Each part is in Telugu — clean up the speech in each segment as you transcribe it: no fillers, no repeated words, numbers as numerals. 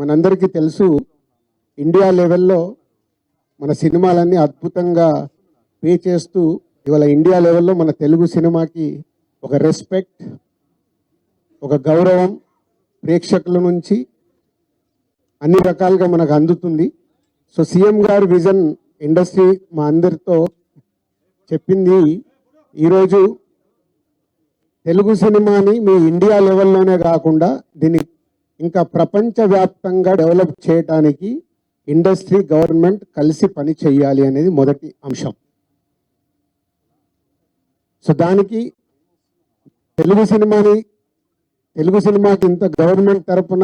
మనందరికీ తెలుసు, ఇండియా లెవెల్లో మన సినిమాలన్నీ అద్భుతంగా పే చేస్తూ ఇవాళ ఇండియా లెవెల్లో మన తెలుగు సినిమాకి ఒక రెస్పెక్ట్, ఒక గౌరవం ప్రేక్షకుల నుంచి అన్ని రకాలుగా మనకు అందుతుంది. సో సీఎం గారు విజన్ ఇండస్ట్రీ మా అందరితో చెప్పింది, ఈరోజు తెలుగు సినిమాని మీ ఇండియా లెవెల్లోనే కాకుండా దీన్ని ఇంకా ప్రపంచవ్యాప్తంగా డెవలప్ చేయడానికి ఇండస్ట్రీ, గవర్నమెంట్ కలిసి పని చేయాలి అనేది మొదటి అంశం. సో దానికి తెలుగు సినిమాకి ఇంత గవర్నమెంట్ తరపున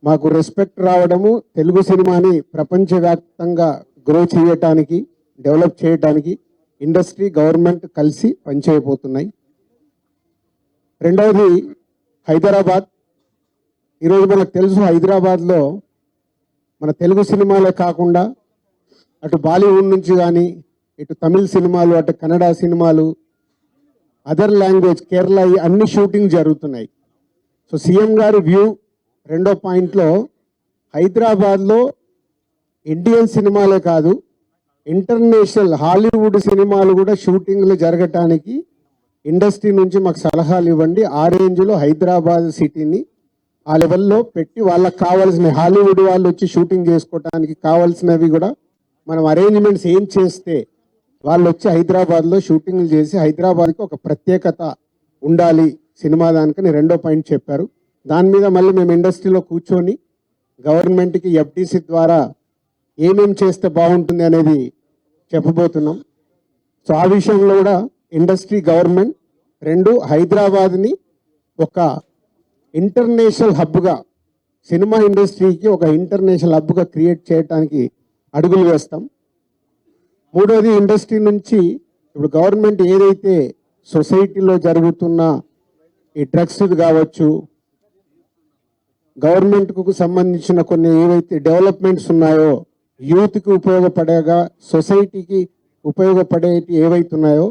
మాకు రెస్పెక్ట్ రావడము, తెలుగు సినిమాని ప్రపంచవ్యాప్తంగా గ్రో చేయటానికి, డెవలప్ చేయడానికి ఇండస్ట్రీ, గవర్నమెంట్ కలిసి పనిచేయబోతున్నాయి. రెండవది హైదరాబాద్. ఈరోజు మనకు తెలుసు, హైదరాబాద్లో మన తెలుగు సినిమాలే కాకుండా అటు బాలీవుడ్ నుంచి కానీ, ఇటు తమిళ్ సినిమాలు, అటు కన్నడ సినిమాలు, అదర్ లాంగ్వేజ్, కేరళ, అన్ని షూటింగ్ జరుగుతున్నాయి. సో సీఎం గారి వ్యూ రెండో పాయింట్లో, హైదరాబాద్లో ఇండియన్ సినిమాలే కాదు, ఇంటర్నేషనల్ హాలీవుడ్ సినిమాలు కూడా షూటింగ్లు జరగటానికి ఇండస్ట్రీ నుంచి మాకు సలహాలు ఇవ్వండి. ఆ రేంజ్లో హైదరాబాద్ సిటీని ఆ లెవెల్లో పెట్టి వాళ్ళకి కావాల్సిన, హాలీవుడ్ వాళ్ళు వచ్చి షూటింగ్ చేసుకోవడానికి కావాల్సినవి కూడా మనం అరేంజ్మెంట్స్ ఏం చేస్తే వాళ్ళు వచ్చి హైదరాబాద్లో షూటింగ్లు చేసి హైదరాబాద్కి ఒక ప్రత్యేకత ఉండాలి సినిమా దానికని రెండో పాయింట్ చెప్పారు. దాని మీద మళ్ళీ మేము ఇండస్ట్రీలో కూర్చొని గవర్నమెంట్కి ఎఫ్టీసీ ద్వారా ఏమేం చేస్తే బాగుంటుంది అనేది చెప్పబోతున్నాం. సో ఆ విషయంలో కూడా ఇండస్ట్రీ, గవర్నమెంట్ రెండు హైదరాబాద్ని ఒక ఇంటర్నేషనల్ హబ్గా, సినిమా ఇండస్ట్రీకి ఒక ఇంటర్నేషనల్ హబ్గా క్రియేట్ చేయడానికి అడుగులు వేస్తాం. మూడోది, ఇండస్ట్రీ నుంచి ఇప్పుడు గవర్నమెంట్ ఏదైతే సొసైటీలో జరుగుతున్న ఈ డ్రగ్స్ కావచ్చు, గవర్నమెంట్కు సంబంధించిన కొన్ని ఏవైతే డెవలప్మెంట్స్ ఉన్నాయో, యూత్కి ఉపయోగపడేగా, సొసైటీకి ఉపయోగపడేటి ఏవైతే ఉన్నాయో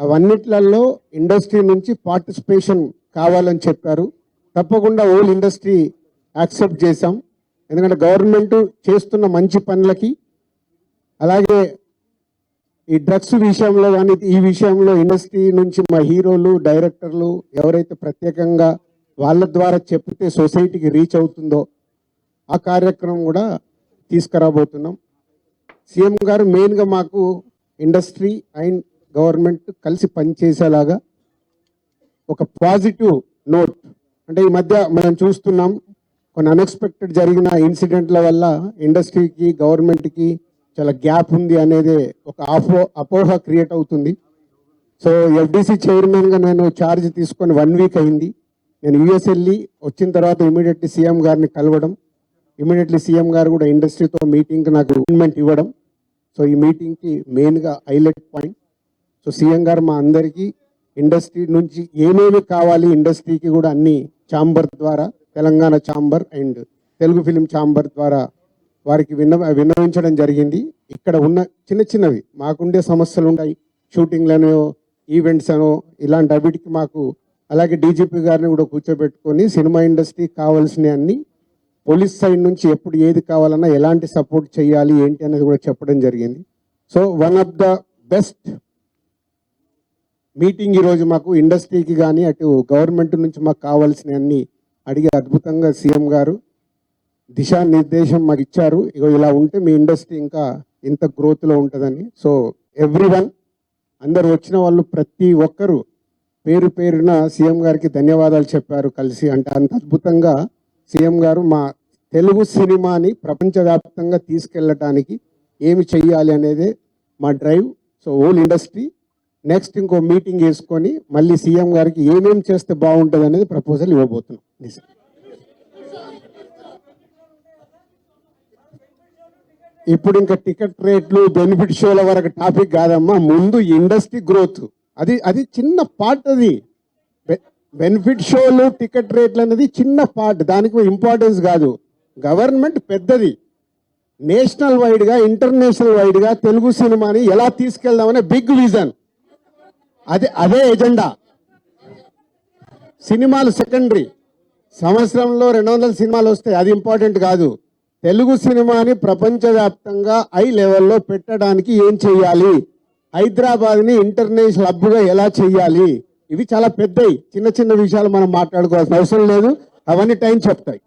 అవన్నిట్లలో ఇండస్ట్రీ నుంచి పార్టిసిపేషన్ కావాలని చెప్పారు. తప్పకుండా ఓల్ ఇండస్ట్రీ యాక్సెప్ట్ చేశాం. ఎందుకంటే గవర్నమెంట్ చేస్తున్న మంచి పనులకి, అలాగే ఈ డ్రగ్స్ విషయంలో కానీ ఈ విషయంలో ఇండస్ట్రీ నుంచి మా హీరోలు, డైరెక్టర్లు ఎవరైతే ప్రత్యేకంగా వాళ్ళ ద్వారా చెప్తే సొసైటీకి రీచ్ అవుతుందో ఆ కార్యక్రమం కూడా తీసుకురాబోతున్నాం. సీఎం గారు మెయిన్గా మాకు ఇండస్ట్రీ అండ్ గవర్నమెంట్ కలిసి పనిచేసేలాగా ఒక పాజిటివ్ నోట్, అంటే ఈ మధ్య మనం చూస్తున్నాం కొన్ని అన్ఎక్స్పెక్టెడ్ జరిగిన ఇన్సిడెంట్ల వల్ల ఇండస్ట్రీకి, గవర్నమెంట్కి చాలా గ్యాప్ ఉంది అనేది ఒక అపోహ క్రియేట్ అవుతుంది. సో ఎఫ్డీసీ చైర్మన్గా నేను ఛార్జ్ తీసుకొని 1 వీక్ అయింది. నేను యూఎస్ వెళ్ళి వచ్చిన తర్వాత ఇమీడియట్లీ సీఎం గారిని కలవడం, ఇమీడియట్లీ సీఎం గారు కూడా ఇండస్ట్రీతో మీటింగ్కి నాకు అపాయింట్మెంట్ ఇవ్వడం. సో ఈ మీటింగ్కి మెయిన్గా హైలైట్ పాయింట్. సో సీఎం గారు మా అందరికీ ఇండస్ట్రీ నుంచి ఏమేమి కావాలి, ఇండస్ట్రీకి కూడా అన్ని ఛాంబర్ ద్వారా, Telangana chamber and Telugu film chamber ద్వారా వారికి విన్నవించడం జరిగింది. ఇక్కడ ఉన్న చిన్న చిన్నవి మాకుండే సమస్యలు ఉన్నాయి, షూటింగ్లనో, ఈవెంట్స్ అనో, ఇలాంటి అవిటికి మాకు, అలాగే డీజీపీ గారిని కూడా కూర్చోబెట్టుకొని సినిమా ఇండస్ట్రీకి కావాల్సిన అన్ని, పోలీస్ సైడ్ నుంచి ఎప్పుడు ఏది కావాలన్నా ఎలాంటి సపోర్ట్ చేయాలి ఏంటి అనేది కూడా చెప్పడం జరిగింది. So one of the best meeting ఈరోజు మాకు ఇండస్ట్రీకి కానీ అటు గవర్నమెంట్ నుంచి మాకు కావాల్సిన అన్ని అడిగి అద్భుతంగా సీఎం గారు దిశానిర్దేశం మాకు ఇచ్చారు. ఇగో ఇలా ఉంటే మీ ఇండస్ట్రీ ఇంకా ఇంత గ్రోత్లో ఉంటుందని. సో ఎవ్రీవన్, అందరు వచ్చిన వాళ్ళు ప్రతి ఒక్కరూ పేరు పేరున సీఎం గారికి ధన్యవాదాలు చెప్పారు కలిసి. అంటే అంత అద్భుతంగా సీఎం గారు మా తెలుగు సినిమాని ప్రపంచవ్యాప్తంగా తీసుకెళ్ళటానికి ఏమి చెయ్యాలి అనేదే మా drive. So all industry next ఇంకో మీటింగ్ వేసుకొని మళ్ళీ సీఎం గారికి ఏమేమి చేస్తే బాగుంటుంది అనేది ప్రపోజల్ ఇవ్వబోతున్నాం. ఇప్పుడు ఇంకా టికెట్ రేట్లు, బెనిఫిట్ షోల వరకు టాపిక్ కాదమ్మా, ముందు ఇండస్ట్రీ గ్రోత్, అది చిన్న పార్ట్. అది బెనిఫిట్ షోలు, టికెట్ రేట్లు అనేది చిన్న పార్ట్, దానికి ఇంపార్టెన్స్ కాదు. గవర్నమెంట్ పెద్దది, నేషనల్ వైడ్గా, ఇంటర్నేషనల్ వైడ్గా తెలుగు సినిమాని ఎలా తీసుకెళ్దామనే బిగ్ విజన్, అదే ఎజెండా. సినిమాలు సెకండరీ, సంవత్సరంలో 200 సినిమాలు వస్తాయి, అది ఇంపార్టెంట్ కాదు. తెలుగు సినిమాని ప్రపంచవ్యాప్తంగా హై లెవెల్లో పెట్టడానికి ఏం చేయాలి, హైదరాబాద్ని ఇంటర్నేషనల్ హబ్గా ఎలా చేయాలి, ఇవి చాలా పెద్దవి. చిన్న చిన్న విషయాలు మనం మాట్లాడుకోవాల్సిన అవసరం లేదు, అవన్నీ టైం చెప్తాయి.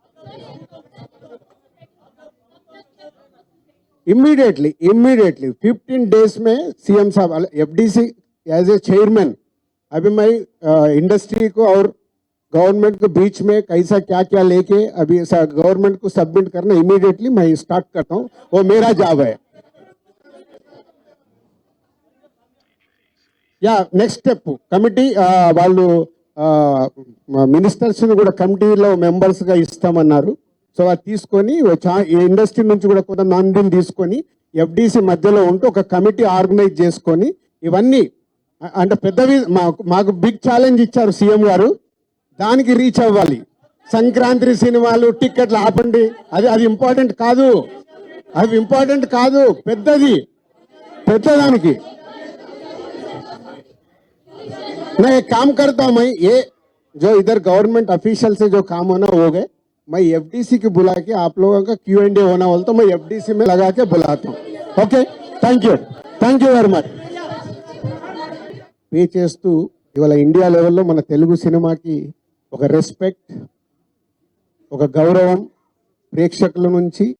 इमीडिएटली 15 डेज में सीएम साहब एफडीसी एज ए चेयरमैन, अभी मैं इंडस्ट्री को और गवर्नमेंट के बीच में कैसा क्या क्या लेके अभी गवर्नमेंट को सबमिट करना इमीडिएटली मैं स्टार्ट करता हूँ, वो मेरा जॉब है. యా నెక్స్ట్ స్టెప్ కమిటీ వాళ్ళు మినిస్టర్స్ని కూడా కమిటీలో మెంబర్స్గా ఇస్తామన్నారు. సో అది తీసుకొని ఈ ఇండస్ట్రీ నుంచి కూడా కొంత మందిని తీసుకొని ఎఫ్డిసి మధ్యలో ఉంటూ ఒక కమిటీ ఆర్గనైజ్ చేసుకొని ఇవన్నీ అంటే పెద్దవి మాకు బిగ్ ఛాలెంజ్ ఇచ్చారు సీఎం గారు, దానికి రీచ్ అవ్వాలి. సంక్రాంతి సినిమాలు టిక్కెట్లు ఆపండి, అది ఇంపార్టెంట్ కాదు, అది ఇంపార్టెంట్ కాదు, పెద్దదానికి. मैं एक काम करता हूँ, मैं ये जो इधर गवर्नमेंट ऑफिशियल से जो काम होना हो गए, मैं एफडीसी की बुला के आप लोगों का Q&A होना बोलता हूँ, मैं एफडीसी में लगा के बुलाता हूँ. Okay, thank you very much. Pay చేస్తూ ఇవాళ ఇండియా లెవెల్లో మన తెలుగు సినిమాకి ఒక రెస్పెక్ట్, ఒక గౌరవం ప్రేక్షకుల నుంచి